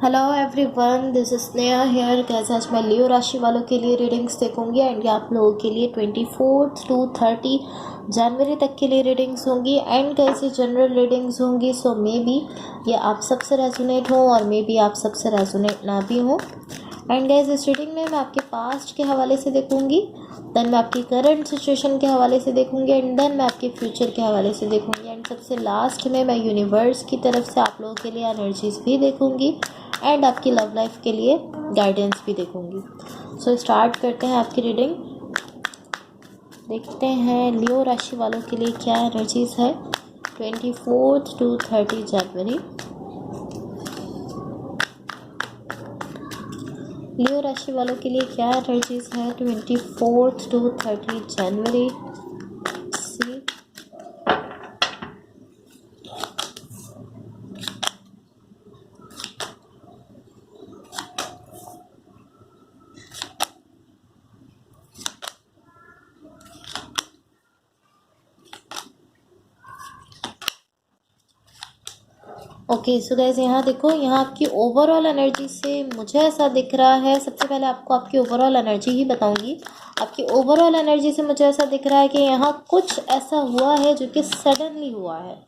Hello everyone, this is Sneha here. कैसे आज मैं लियो राशि वालों के लिए रीडिंग्स देखूंगी एंड ये आप लोगों के लिए 24 to 30 जनवरी तक के लिए रीडिंग्स होंगी एंड कैसी जनरल रीडिंग्स होंगी। सो मे बी ये आप सबसे रेजोनेट हो और मे बी आप सबसे रेजोनेट ना भी हो। एंड गाइस, इस रीडिंग में मैं आपके पास्ट के हवाले से देखूंगी, देन मैं आपकी करंट सिचुएशन के हवाले से देखूंगी एंड देन मैं आपके फ्यूचर के हवाले से देखूंगी एंड सबसे लास्ट में मैं यूनिवर्स की तरफ से आप लोगों के लिए एनर्जीज भी देखूंगी एंड आपकी लव लाइफ के लिए गाइडेंस भी देखूंगी। सो स्टार्ट करते हैं आपकी रीडिंग। देखते हैं लियो राशि वालों के लिए क्या एनर्जीज है 24 to 30 जनवरी। लियो राशि वालों के लिए क्या एनर्जीज है 24 to 30 जनवरी। सी ओके, सो गाइस यहाँ देखो, यहाँ आपकी ओवरऑल एनर्जी से मुझे ऐसा दिख रहा है। सबसे पहले आपको आपकी ओवरऑल एनर्जी ही बताऊंगी। आपकी ओवरऑल एनर्जी से मुझे ऐसा दिख रहा है कि यहाँ कुछ ऐसा हुआ है जो कि सडनली हुआ है।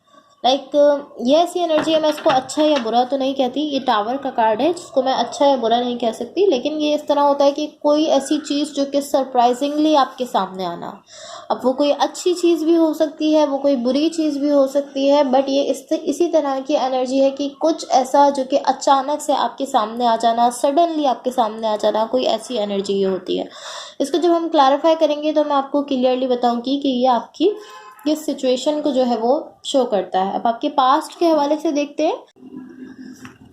ये ऐसी एनर्जी है, मैं इसको अच्छा या बुरा तो नहीं कहती। ये टावर का कार्ड है जिसको मैं अच्छा या बुरा नहीं कह सकती, लेकिन ये इस तरह होता है कि कोई ऐसी चीज़ जो कि सरप्राइजिंगली आपके सामने आना। अब वो कोई अच्छी चीज़ भी हो सकती है, वो कोई बुरी चीज़ भी हो सकती है, बट ये इसी तरह की एनर्जी है कि कुछ ऐसा जो कि अचानक से आपके सामने आ जाना, सडनली आपके सामने आ जाना, कोई ऐसी एनर्जी ये होती है। इसको जब हम क्लैरिफाई करेंगे तो मैं आपको क्लियरली बताऊंगी कि ये आपकी किस सिचुएशन को जो है वो शो करता है। अब आपके पास्ट के हवाले से देखते हैं।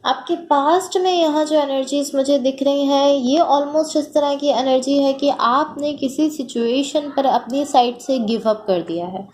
आपके पास्ट में यहाँ जो एनर्जीज मुझे दिख रही हैं, ये ऑलमोस्ट इस तरह की एनर्जी है कि आपने किसी सिचुएशन पर अपनी साइड से गिव अप कर दिया है।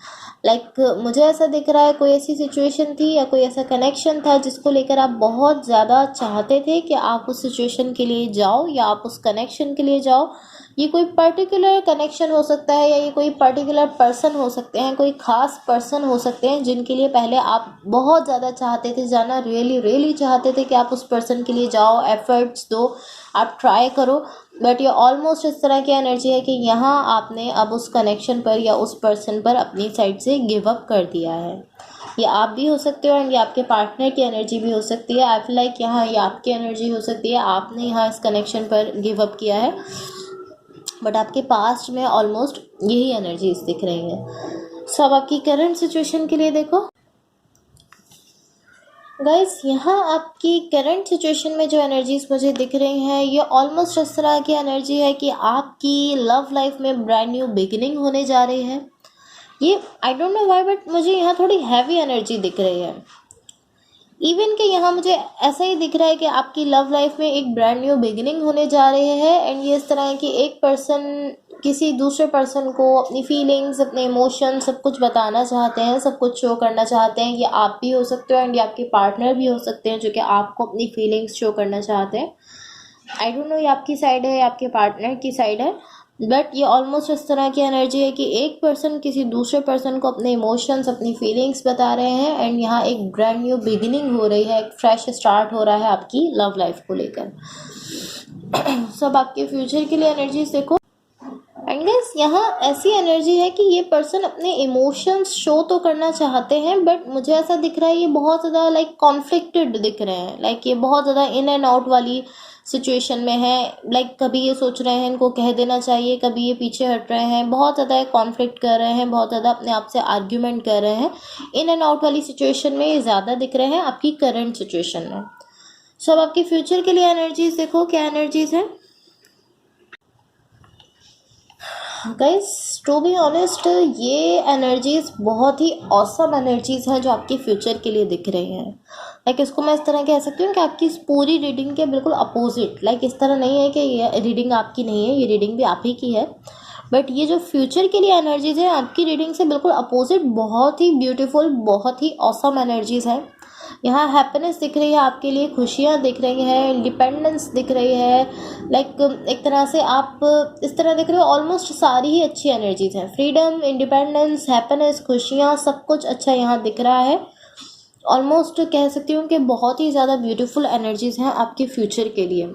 मुझे ऐसा दिख रहा है कोई ऐसी सिचुएशन थी या कोई ऐसा कनेक्शन था जिसको लेकर आप बहुत ज़्यादा चाहते थे कि आप उस सिचुएशन के लिए जाओ या आप उस कनेक्शन के लिए जाओ। ये कोई पर्टिकुलर कनेक्शन हो सकता है या ये कोई पर्टिकुलर पर्सन हो सकते हैं, कोई ख़ास पर्सन हो सकते हैं जिनके लिए पहले आप बहुत ज़्यादा चाहते थे जाना, रियली चाहते थे कि आप उस पर्सन के लिए जाओ, एफर्ट्स दो, आप ट्राई करो। बट ये ऑलमोस्ट इस तरह की एनर्जी है कि यहाँ आपने अब उस कनेक्शन पर या उस पर्सन पर अपनी साइड से गिव अप कर दिया है। ये आप भी हो सकते हो एंड ये आपके पार्टनर की एनर्जी भी हो सकती है। आई फील लाइक यहाँ ये आपकी एनर्जी हो सकती है, आपने यहाँ इस कनेक्शन पर गिव अप किया है, बट आपके पास्ट में ऑलमोस्ट यही एनर्जीज दिख रही हैं। सो अब आपकी करंट सिचुएशन के लिए देखो गाइस, यहाँ आपकी करंट सिचुएशन में जो एनर्जीज मुझे दिख रही हैं, ये ऑलमोस्ट इस तरह की एनर्जी है कि आपकी लव लाइफ में ब्रांड न्यू बिगिनिंग होने जा रही है। ये I don't know why, but मुझे यहाँ थोड़ी हैवी एनर्जी दिख रही है। इवन कि यहाँ मुझे ऐसा ही दिख रहा है कि आपकी लव लाइफ में एक ब्रांड न्यू बिगिनिंग होने जा रही है एंड ये इस तरह है कि एक पर्सन किसी दूसरे पर्सन को अपनी फीलिंग्स, अपने इमोशन सब कुछ बताना चाहते हैं, सब कुछ शो करना चाहते हैं। ये आप भी हो सकते हो एंड ये आपके पार्टनर भी हो सकते हैं जो कि आपको अपनी फीलिंग्स शो करना चाहते हैं। आई डोंट नो ये आपकी साइड है या आपके पार्टनर की साइड है, बट ये ऑलमोस्ट इस तरह की एनर्जी है कि एक पर्सन किसी दूसरे पर्सन को अपने इमोशंस, अपनी फीलिंग्स बता रहे हैं एंड यहाँ एक ब्रांड न्यू बिगिनिंग हो रही है, एक फ्रेश स्टार्ट हो रहा है आपकी लव लाइफ को लेकर। सब आपके फ्यूचर के लिए एनर्जीज देखो एंड गाइस, यहाँ ऐसी एनर्जी है कि ये पर्सन अपने इमोशंस शो तो करना चाहते हैं, बट मुझे ऐसा दिख रहा है ये बहुत ज़्यादा कॉन्फ्लिक्टेड दिख रहे हैं। ये बहुत ज़्यादा इन एंड आउट वाली सिचुएशन में है। कभी ये सोच रहे हैं इनको कह देना चाहिए, कभी ये पीछे हट रहे हैं, बहुत ज़्यादा कॉन्फ्लिक्ट कर रहे हैं, बहुत ज़्यादा अपने आप से आर्ग्यूमेंट कर रहे हैं। इन एंड आउट वाली सिचुएशन में ये ज़्यादा दिख रहे हैं आपकी करंट सिचुएशन में। सो अब आपके फ्यूचर के लिए एनर्जीज देखो क्या एनर्जीज हैं गाइस। टू बी ऑनेस्ट, ये एनर्जीज बहुत ही ऑसम एनर्जीज हैं जो आपके फ्यूचर के लिए दिख रही हैं। इसको मैं इस तरह कह सकती हूँ कि आपकी इस पूरी रीडिंग के बिल्कुल अपोजिट। इस तरह नहीं है कि ये रीडिंग आपकी नहीं है, ये रीडिंग भी आप ही की है, बट ये जो फ्यूचर के लिए एनर्जीज है आपकी रीडिंग से बिल्कुल अपोजिट, बहुत ही ब्यूटीफुल, बहुत ही ऑसम एनर्जीज है। यहाँ हैप्पीनेस दिख रही है आपके लिए, खुशियाँ दिख रही हैं, इंडिपेंडेंस दिख रही है। एक तरह से आप इस तरह दिख रहे हो, ऑलमोस्ट सारी ही अच्छी एनर्जीज हैं। फ्रीडम, इंडिपेंडेंस, हैप्पीनेस, खुशियाँ, सब कुछ अच्छा यहाँ दिख रहा है। ऑलमोस्ट कह सकती हूँ कि बहुत ही ज़्यादा ब्यूटीफुल एनर्जीज़ हैं आपके फ्यूचर के लिए।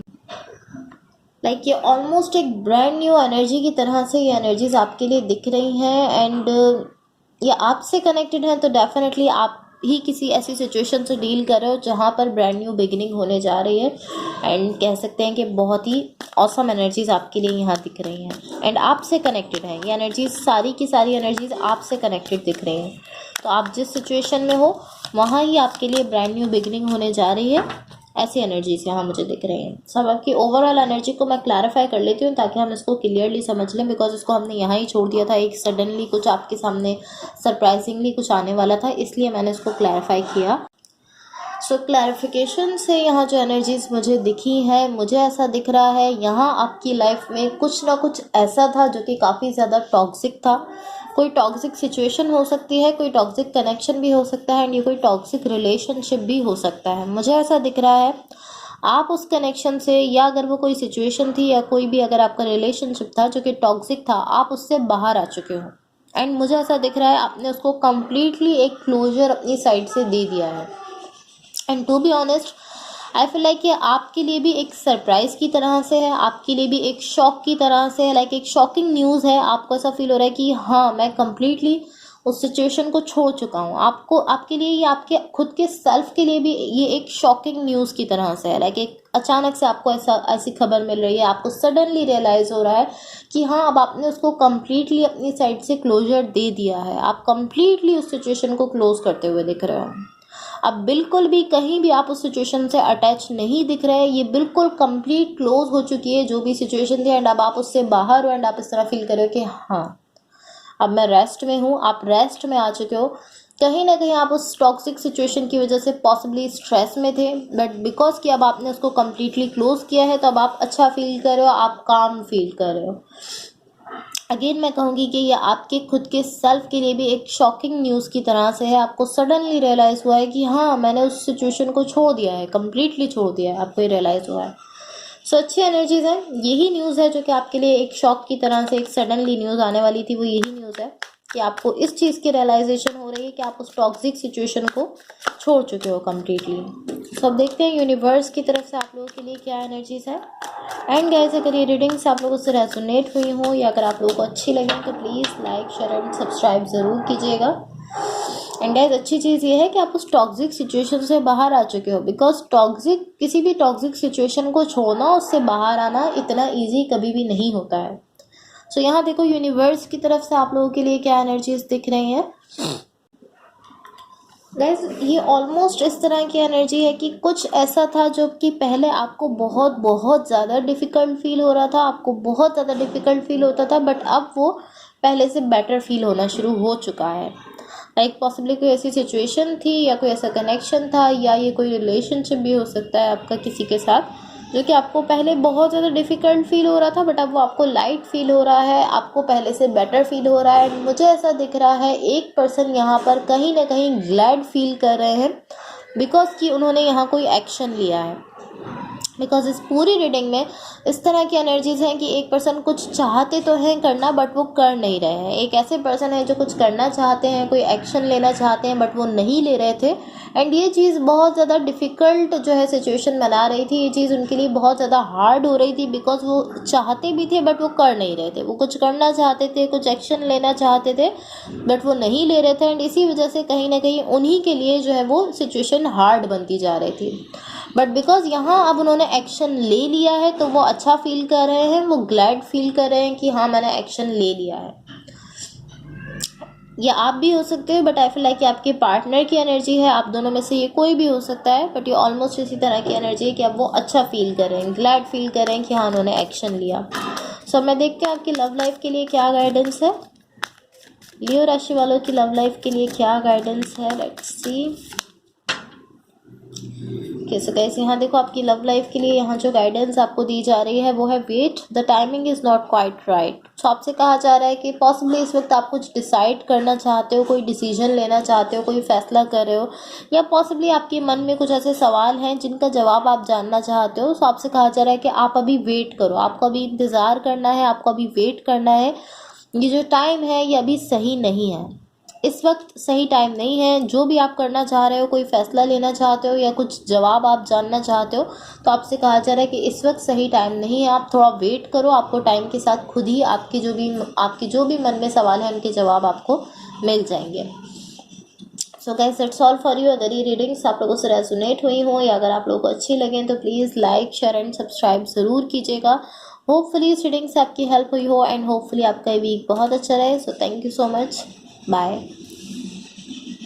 लाइक ये ऑलमोस्ट एक ब्रांड न्यू एनर्जी की तरह से ये एनर्जीज आपके लिए दिख रही हैं। एंड ये आपसे कनेक्टेड हैं, तो डेफिनेटली आप ही किसी ऐसी सिचुएशन से डील कर रहे हो जहाँ पर ब्रांड न्यू बिगिनिंग होने जा रही है। एंड कह सकते हैं कि बहुत ही ऑसम एनर्जीज आपके लिए यहाँ दिख रही हैं एंड आपसे कनेक्टेड हैं। ये एनर्जीज सारी की सारी एनर्जीज आपसे कनेक्टेड दिख रही हैं। तो आप जिस सिचुएशन में हो वहाँ ही आपके लिए ब्रांड न्यू बिगिनिंग होने जा रही है। ऐसी एनर्जीज यहाँ मुझे दिख रही हैं। सब आपकी ओवरऑल एनर्जी को मैं क्लैरिफाई कर लेती हूँ ताकि हम इसको क्लियरली समझ लें, बिकॉज इसको हमने यहाँ ही छोड़ दिया था। एक सडनली कुछ आपके सामने सरप्राइजिंगली कुछ आने वाला था, इसलिए मैंने इसको क्लैरिफाई किया। सो क्लैरिफिकेशन से यहाँ जो एनर्जीज मुझे दिखी है, मुझे ऐसा दिख रहा है यहाँ आपकी लाइफ में कुछ ना कुछ ऐसा था जो कि काफ़ी ज़्यादा टॉक्सिक था। कोई टॉक्सिक सिचुएशन हो सकती है, कोई टॉक्सिक कनेक्शन भी हो सकता है एंड ये कोई टॉक्सिक रिलेशनशिप भी हो सकता है। मुझे ऐसा दिख रहा है आप उस कनेक्शन से, या अगर वो कोई सिचुएशन थी या कोई भी अगर आपका रिलेशनशिप था जो कि टॉक्सिक था, आप उससे बाहर आ चुके हो। एंड मुझे ऐसा दिख रहा है आपने उसको कम्प्लीटली एक क्लोजर अपनी साइड से दे दिया है। And to be honest I feel like ये आपके लिए भी एक सरप्राइज़ की तरह से है, आपके लिए भी एक शॉक की तरह से है। लाइक एक शॉकिंग न्यूज़ है। आपको ऐसा फील हो रहा है कि हाँ, मैं कम्प्लीटली उस सिचुएशन को छोड़ चुका हूँ। आपको, आपके लिए, ये आपके खुद के सेल्फ के लिए भी ये एक शॉकिंग न्यूज़ की तरह से है। लाइक एक अचानक से आपको ऐसी खबर मिल रही है, आपको सडनली रियलाइज़ हो रहा है कि हाँ, अब आपने उसको कम्प्लीटली अपनी साइड से क्लोजर दे दिया है। आप कम्प्लीटली उस सिचुएशन को क्लोज करते हुए दिख रहे हो। अब बिल्कुल भी कहीं भी आप उस सिचुएशन से अटैच नहीं दिख रहे। ये बिल्कुल कंप्लीट क्लोज हो चुकी है जो भी सिचुएशन थी, एंड अब आप उससे बाहर हो एंड आप इस तरह फील कर रहे हो कि हाँ, अब मैं रेस्ट में हूँ। आप रेस्ट में आ चुके हो। कहीं ना कहीं आप उस टॉक्सिक सिचुएशन की वजह से पॉसिबली स्ट्रेस में थे, बट बिकॉज कि अब आपने उसको कम्प्लीटली क्लोज किया है तो अब आप अच्छा फील कर रहे हो, आप काम फील कर रहे हो। अगेन मैं कहूँगी कि ये आपके खुद के सेल्फ के लिए भी एक शॉकिंग न्यूज़ की तरह से है। आपको सडनली रियलाइज़ हुआ है कि हाँ, मैंने उस सिचुएशन को छोड़ दिया है, कम्प्लीटली छोड़ दिया है, आपको ये रियलाइज़ हुआ है। सो अच्छी एनर्जीज है। यही न्यूज़ है जो कि आपके लिए एक शॉक की तरह से एक सडनली न्यूज़ आने वाली थी। वो यही न्यूज़ है कि आपको इस चीज़ की रियलाइजेशन हो रही है कि आप उस टॉक्सिक सिचुएशन को छोड़ चुके हो कम्प्लीटली। सो अब देखते हैं यूनिवर्स की तरफ से आप लोगों के लिए क्या एनर्जीज है। एंड गाइस, अगर ये रीडिंग्स आप लोगों से रेजोनेट हुई हो या अगर आप लोगों को अच्छी लगे तो please like, share and subscribe ज़रूर कीजिएगा। एंड गाइस, अच्छी चीज़ ये है कि आप उस टॉक्सिक सिचुएशन से बाहर आ चुके हो, बिकॉज किसी भी टॉक्सिक सिचुएशन को छोड़ना, उससे बाहर आना इतना ईजी कभी भी नहीं होता है। सो यहाँ देखो यूनिवर्स की तरफ से आप लोगों के लिए क्या एनर्जीज दिख रही हैं। गाइस, ये ऑलमोस्ट इस तरह की एनर्जी है कि कुछ ऐसा था जो कि पहले आपको बहुत बहुत ज़्यादा डिफ़िकल्ट फील हो रहा था, आपको बहुत ज़्यादा डिफ़िकल्ट फील होता था, बट अब वो पहले से बेटर फील होना शुरू हो चुका है। लाइक पॉसिबली कोई ऐसी सिचुएशन थी या कोई ऐसा कनेक्शन था या ये कोई रिलेशनशिप भी हो सकता है आपका किसी के साथ, जो कि आपको पहले बहुत ज़्यादा डिफ़िकल्ट फील हो रहा था, बट अब वो आपको लाइट फील हो रहा है, आपको पहले से बेटर फील हो रहा है। मुझे ऐसा दिख रहा है एक पर्सन यहाँ पर कहीं ना कहीं ग्लैड फील कर रहे हैं, बिकॉज कि उन्होंने यहाँ कोई एक्शन लिया है। बिकॉज इस पूरी रीडिंग में इस तरह की एनर्जीज हैं कि एक पर्सन कुछ चाहते तो हैं करना, बट वो कर नहीं रहे हैं। एक ऐसे पर्सन है जो कुछ करना चाहते हैं, कोई एक्शन लेना चाहते हैं, बट वो नहीं ले रहे थे। एंड ये चीज़ बहुत ज़्यादा डिफ़िकल्ट जो है सिचुएशन बना रही थी। ये चीज़ उनके लिए बहुत ज़्यादा हार्ड हो रही थी, बिकॉज वो चाहते भी थे बट वो कर नहीं रहे थे। वो कुछ करना चाहते थे, कुछ एक्शन लेना चाहते थे, बट वो नहीं ले रहे थे। एंड इसी वजह से कहीं ना कहीं उन्हीं के लिए जो है वो सिचुएशन हार्ड बनती जा रही थी। बट बिकॉज यहाँ अब उन्होंने एक्शन ले लिया है तो वो अच्छा फील कर रहे हैं, वो ग्लैड फील कर रहे हैं कि हाँ, मैंने एक्शन ले लिया है। ये आप भी हो सकते हो, बट आई फील लाइक कि आपके पार्टनर की एनर्जी है। आप दोनों में से ये कोई भी हो सकता है, बट ये ऑलमोस्ट इसी तरह की एनर्जी है कि अब वो अच्छा फील कर रहे हैं, ग्लैड फील कर रहे हैं कि हाँ, उन्होंने एक्शन लिया। सो मैं देखते हैं आपकी लव लाइफ के लिए क्या गाइडेंस है। लियो राशि वालों की लव लाइफ के लिए क्या गाइडेंस है, लेट्स सी। कैसे गाइस, यहाँ देखो आपकी लव लाइफ के लिए यहाँ जो गाइडेंस आपको दी जा रही है वो है wait, the timing is not quite right. तो आपसे कहा जा रहा है कि पॉसिबली इस वक्त आप कुछ डिसाइड करना चाहते हो, कोई डिसीजन लेना चाहते हो, कोई फैसला कर रहे हो, या पॉसिबली आपके मन में कुछ ऐसे सवाल हैं जिनका जवाब आप जानना चाहते हो। तो आपसे कहा जा रहा है कि आप अभी वेट करो, आपको अभी इंतज़ार करना है, आपको अभी वेट करना है। ये जो टाइम है ये अभी सही नहीं है। इस वक्त सही टाइम नहीं है। जो भी आप करना चाह रहे हो, कोई फैसला लेना चाहते हो या कुछ जवाब आप जानना चाहते हो, तो आपसे कहा जा रहा है कि इस वक्त सही टाइम नहीं है, आप थोड़ा वेट करो। आपको टाइम के साथ खुद ही आपके जो भी मन में सवाल है उनके जवाब आपको मिल जाएंगे। So guys that's all for you. अगर ये रीडिंग्स आप लोगों से रेजोनेट हुई हो या अगर आप लोगों को अच्छी लगे तो please like share and subscribe ज़रूर कीजिएगा। होपफुली इस रीडिंग से आपकी हेल्प हुई हो एंड होपफुली आपका वीक बहुत अच्छा रहे। So thank you so much. Bye.